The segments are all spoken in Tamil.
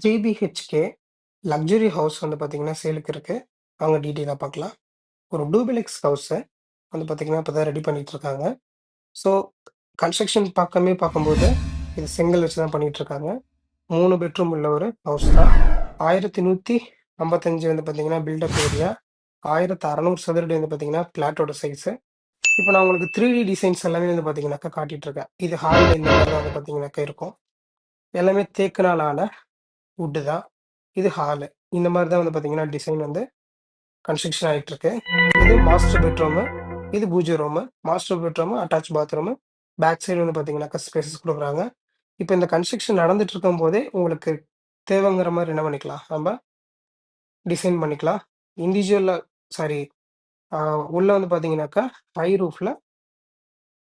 3 பிஹெச்கே லக்ஸுரி ஹவுஸ் வந்து பார்த்தீங்கன்னா, சேலுக்கு இருக்கு. வாங்க டீட்டெயிலா பார்க்கலாம். ஒரு டூப்ளெக்ஸ் ஹவுஸு வந்து பார்த்தீங்கன்னா, இப்ப தான் ரெடி பண்ணிட்டுருக்காங்க. ஸோ, கன்ஸ்ட்ரக்ஷன் பார்க்கும்போது, இது செங்கல் வச்சு தான் பண்ணிட்டுருக்காங்க. 3 பெட்ரூம் உள்ள ஒரு ஹவுஸ் தான். 1155 வந்து பார்த்தீங்கன்னா, பில்டப் ஏரியா. 1600 சதுரடி வந்து பார்த்தீங்கன்னா, பிளாட்டோட சைஸு. இப்ப நான் உங்களுக்கு 3D டிசைன்ஸ் எல்லாமே வந்து பார்த்தீங்கன்னாக்கா காட்டிட்டுருக்கேன். இது ஹால்ல இந்த மாரி தான் வந்து பார்த்தீங்கன்னாக்கா இருக்கும். எல்லாமே தேக்குனால ஆன வுட்டு தான். இது ஹாலு. இந்த மாரி தான் வந்து பார்த்தீங்கன்னா, டிசைன் வந்து கன்ஸ்ட்ரக்ஷன் ஆயிட்டுருக்கு. இது மாஸ்டர் பெட்ரூமு. இது பூஜை room. Master bedroom, attach bathroom. Back side வந்து பார்த்தீங்கன்னாக்கா, ஸ்பேசஸ் குடுக்குறாங்க. இப்ப இந்த கன்ஸ்ட்ரக்ஷன் நடந்துட்டு இருக்கும்போதே, உங்களுக்கு தேவைங்கிற மாரி என்ன பண்ணிக்கலாம், நம்ப டிசைன் பண்ணிக்கலாம். இண்டிவிஜுவலா சாரி அ உள்ள வந்து பார்த்தீங்கன்னாக்கா, ஹை ரூஃப்ல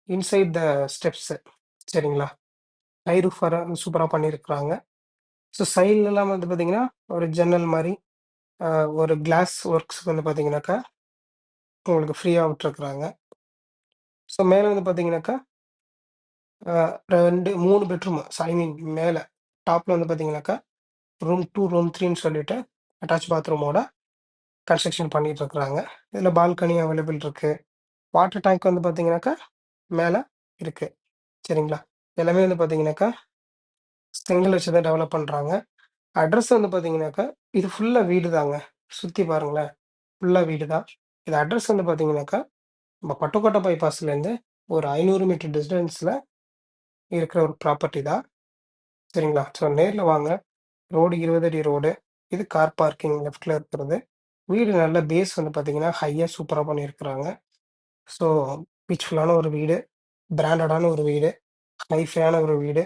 இன்சைட் த ஸ்டெப்ஸு சரிங்களா? ஹை ரூஃப் வர சூப்பரா பண்ணியிருக்கிறாங்க. ஸோ சைட்லலாம் வந்து பார்த்தீங்கன்னா, ஒரு ஜன்னல் மாரி, அ ஒரு கிளாஸ் ஒர்க்ஸ்க்கு வந்து பார்த்தீங்கன்னாக்கா, உங்களுக்கு ஃப்ரீயா விட்டுருக்குறாங்க. ஸோ மேல வந்து பார்த்தீங்கன்னாக்கா, அ 2 3 பெட்ரூமு ஐ மீன் மேல டாப்ல வந்து பார்த்தீங்கன்னாக்கா, ரூம் 2, ரூம் 3ன்னு சொல்லிட்டு அட்டாச் பாத்ரூமோட கன்ஸ்ட்ரக்ஷன் பண்ணிட்டு இருக்கிறாங்க. இதுல பால்கனி அவைலபிள் இருக்கு. வாட்டர் டேங்க் வந்து பார்த்தீங்கன்னாக்கா, மேல இருக்கு. சரிங்களா? எல்லாமே வந்து பார்த்தீங்கன்னாக்கா, செங்கல் வச்சு தான் டெவலப் பண்றாங்க. அட்ரஸ் வந்து பார்த்தீங்கன்னாக்கா, இது ஃபுல்லா வீடு தாங்க. சுத்தி பாருங்களேன். ஃபுல்லா வீடு தான். இது அட்ரஸ் வந்து பார்த்தீங்கன்னாக்கா, நம்ம பட்டுக்கோட்டை பைபாஸ்லேருந்து ஒரு 500 மீட்டர் டிஸ்டன்ஸ்ல இருக்கிற ஒரு ப்ராப்பர்ட்டி தான். சரிங்களா? ஸோ நேர்ல வாங்க. ரோடு 20 அடி ரோடு. இது கார் பார்க்கிங் லெஃப்ட்ல இருக்கிறது. வீடு நல்ல பேஸ் வந்து பார்த்தீங்கன்னா, ஹையா சூப்பரா பண்ணியிருக்கிறாங்க. ஸோ பீஸ்ஃபுல்லான ஒரு வீடு, பிராண்டடான ஒரு வீடு, ஹைஃபையான ஒரு வீடு,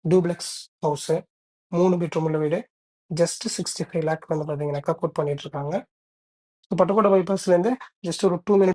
டூப்ளெக்ஸ் ஹவுஸு, 3 பெட்ரூம் உள்ள வீடு. ஜஸ்ட் 65 லேக் வந்து பார்த்தீங்கன்னாக்கா, கோட் பண்ணிட்டு இருக்காங்க. பட்டுக்கோட்டை பைபாஸ்லேருந்து ஜஸ்ட் ஒரு 2 மினிட்ஸ்